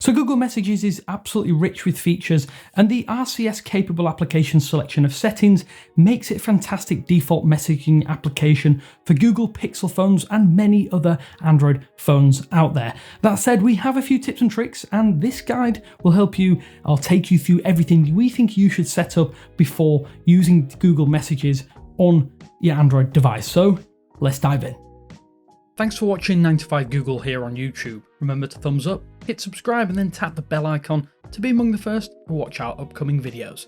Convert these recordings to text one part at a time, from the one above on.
So Google Messages is absolutely rich with features, and the RCS-capable application selection of settings makes it a fantastic default messaging application for Google Pixel phones and many other Android phones out there. That said, we have a few tips and tricks, and this guide will help you. I'll take you through everything we think you should set up before using Google Messages on your Android device. So let's dive in. Thanks for watching 9 to 5 Google here on YouTube. Remember to thumbs up, hit subscribe, and then tap the bell icon to be among the first to watch our upcoming videos.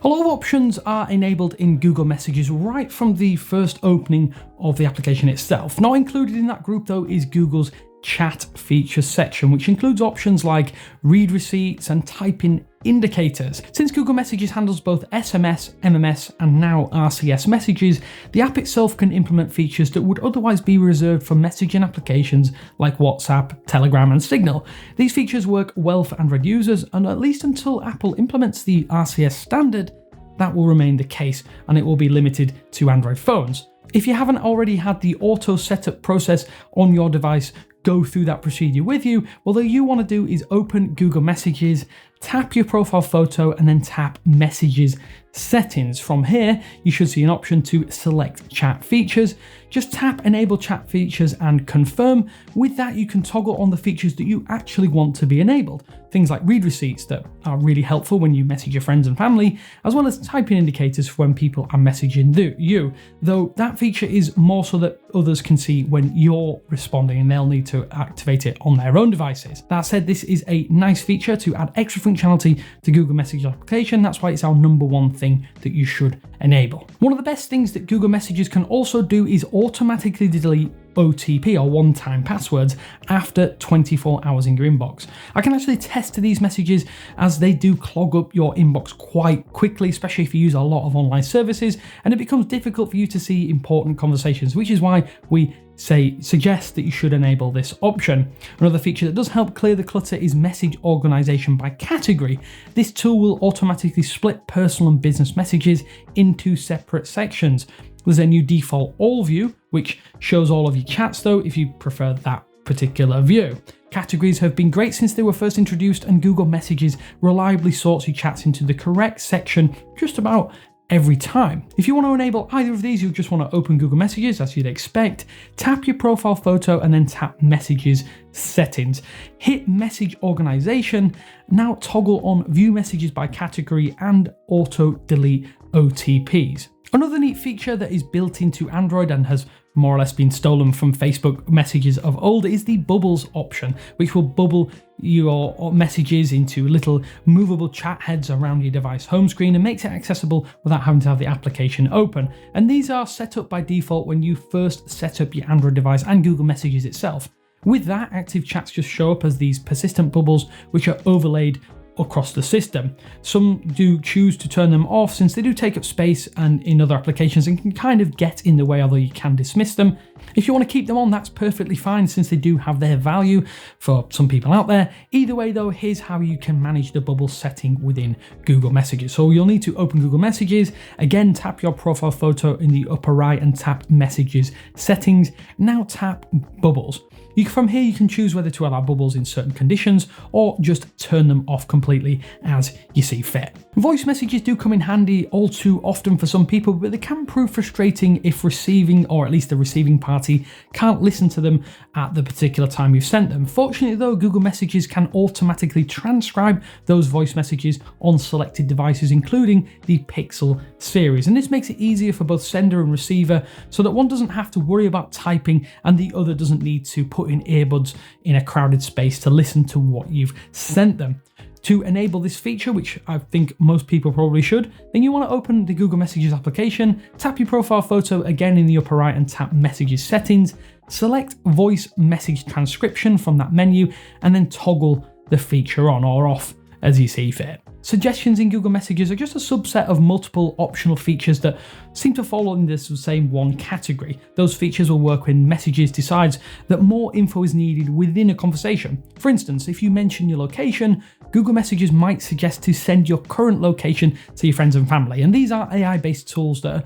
A lot of options are enabled in Google Messages right from the first opening of the application itself. Not included in that group though is Google's chat features section, which includes options like read receipts and type-in indicators. Since Google Messages handles both SMS, MMS, and now RCS messages, the app itself can implement features that would otherwise be reserved for messaging applications like WhatsApp, Telegram, and Signal. These features work well for Android users, and at least until Apple implements the RCS standard, that will remain the case, and it will be limited to Android phones. If you haven't already had the auto setup process on your device go through that procedure with you, well, all you want to do is open Google Messages, tap your profile photo, and then tap Messages Settings. From here, you should see an option to select chat features. Just tap Enable Chat Features and confirm. With that, you can toggle on the features that you actually want to be enabled. Things like read receipts that are really helpful when you message your friends and family, as well as typing indicators for when people are messaging you, though that feature is more so that others can see when you're responding and they'll need to activate it on their own devices. That said, this is a nice feature to add extra functionality to Google Messages application. That's why it's our number one thing that you should enable. One of the best things that Google Messages can also do is automatically delete OTP or one-time passwords after 24 hours in your inbox. I can actually test to these messages as they do clog up your inbox quite quickly, especially if you use a lot of online services, and it becomes difficult for you to see important conversations, which is why we suggest that you should enable this option. Another feature that does help clear the clutter is message organization by category. This tool will automatically split personal and business messages into separate sections. There's a new default all view, which shows all of your chats though, if you prefer that particular view. Categories have been great since they were first introduced, and Google Messages reliably sorts your chats into the correct section just about every time. If you want to enable either of these, you'll just want to open Google Messages as you'd expect, tap your profile photo, and then tap Messages Settings. Hit Message Organization, now toggle on View Messages by Category and Auto Delete OTPs. Another neat feature that is built into Android and has more or less been stolen from Facebook messages of old is the bubbles option, which will bubble your messages into little movable chat heads around your device home screen and makes it accessible without having to have the application open. And these are set up by default when you first set up your Android device and Google Messages itself. With that, active chats just show up as these persistent bubbles which are overlaid across the system. Some do choose to turn them off since they do take up space and in other applications and can kind of get in the way, although you can dismiss them. If you want to keep them on, that's perfectly fine since they do have their value for some people out there. Either way though, here's how you can manage the bubble setting within Google Messages. So you'll need to open Google Messages, again tap your profile photo in the upper right and tap Messages Settings. Now tap Bubbles. From here, you can choose whether to allow bubbles in certain conditions or just turn them off completely as you see fit. Voice messages do come in handy all too often for some people, but they can prove frustrating if receiving, or at least the receiving party, can't listen to them at the particular time you've sent them. Fortunately though, Google Messages can automatically transcribe those voice messages on selected devices, including the Pixel series. And this makes it easier for both sender and receiver so that one doesn't have to worry about typing and the other doesn't need to put in earbuds in a crowded space to listen to what you've sent them. To enable this feature, which I think most people probably should, then you want to open the Google Messages application, tap your profile photo again in the upper right and tap Messages Settings, select Voice Message Transcription from that menu, and then toggle the feature on or off as you see fit. Suggestions in Google Messages are just a subset of multiple optional features that seem to fall in this same one category. Those features will work when Messages decides that more info is needed within a conversation. For instance, if you mention your location, Google Messages might suggest to send your current location to your friends and family. And these are AI-based tools that are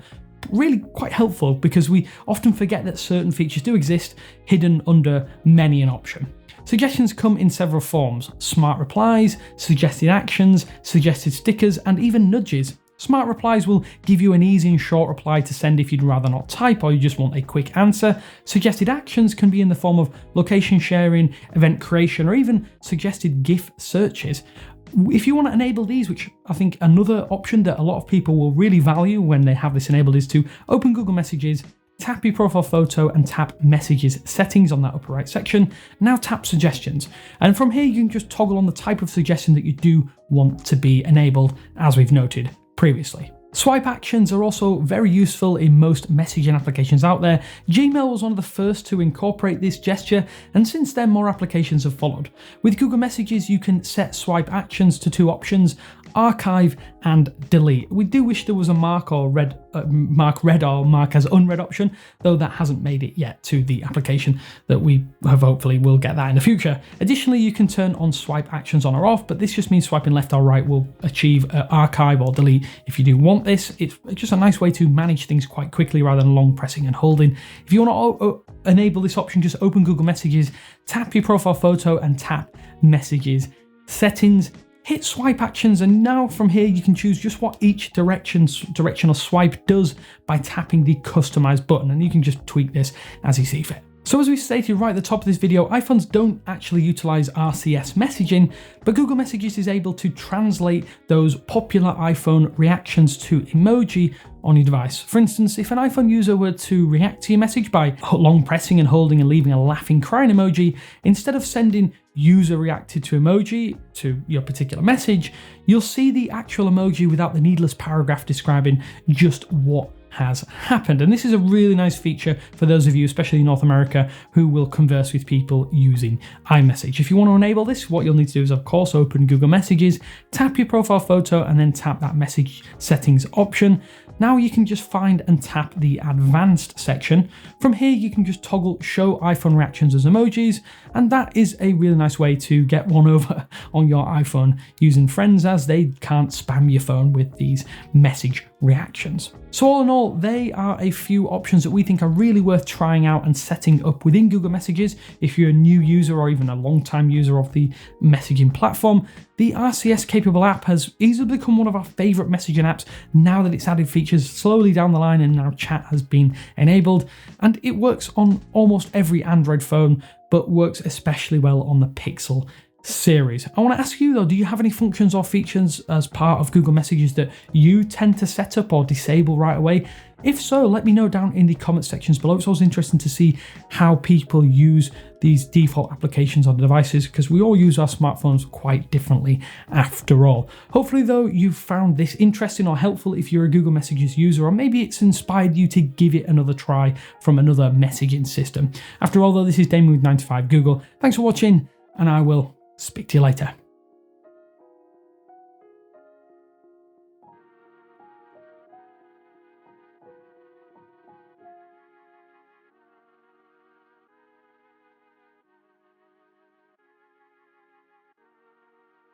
really quite helpful because we often forget that certain features do exist hidden under many an option. Suggestions come in several forms: smart replies, suggested actions, suggested stickers, and even nudges. Smart replies will give you an easy and short reply to send if you'd rather not type or you just want a quick answer. Suggested actions can be in the form of location sharing, event creation, or even suggested GIF searches. If you want to enable these, which I think another option that a lot of people will really value when they have this enabled, is to open Google Messages, tap your profile photo and tap Messages settings on that upper right section. Now tap Suggestions. And from here you can just toggle on the type of suggestion that you do want to be enabled, as we've noted previously. Swipe actions are also very useful in most messaging applications out there. Gmail was one of the first to incorporate this gesture, and since then more applications have followed. With Google Messages you can set swipe actions to two options: archive and delete. We do wish there was a mark read or mark as unread option, though that hasn't made it yet to the application that we have. Hopefully we'll get that in the future. Additionally, you can turn on swipe actions on or off, but this just means swiping left or right will achieve archive or delete if you do want this. It's just a nice way to manage things quite quickly rather than long pressing and holding. If you want to enable this option, just open Google Messages, tap your profile photo and tap Messages settings. Hit swipe actions, and now from here you can choose just what each directional swipe does by tapping the customize button, and you can just tweak this as you see fit. So as we stated right at the top of this video, iPhones don't actually utilize RCS messaging, but Google Messages is able to translate those popular iPhone reactions to emoji on your device. For instance, if an iPhone user were to react to your message by long pressing and holding and leaving a laughing crying emoji, instead of sending user reacted to emoji to your particular message, you'll see the actual emoji without the needless paragraph describing just what has happened. And this is a really nice feature for those of you, especially in North America, who will converse with people using iMessage. If you want to enable this, what you'll need to do is, of course, open Google Messages, tap your profile photo, and then tap that message settings option. Now you can just find and tap the advanced section. From here, you can just toggle show iPhone reactions as emojis, and that is a really nice way to get one over on your iPhone using friends, as they can't spam your phone with these message reactions. So all in all, they are a few options that we think are really worth trying out and setting up within Google Messages. If you're a new user or even a long-time user of the messaging platform, the RCS capable app has easily become one of our favorite messaging apps now that it's added features slowly down the line and now chat has been enabled. And it works on almost every Android phone, but works especially well on the Pixel series. I want to ask you though, do you have any functions or features as part of Google Messages that you tend to set up or disable right away? If so, let me know down in the comment sections below. It's always interesting to see how people use these default applications on devices, because we all use our smartphones quite differently after all. Hopefully though, you've found this interesting or helpful if you're a Google Messages user, or maybe it's inspired you to give it another try from another messaging system. After all though, this is Damon with 9 to 5 Google. Thanks for watching, and I will speak to you later.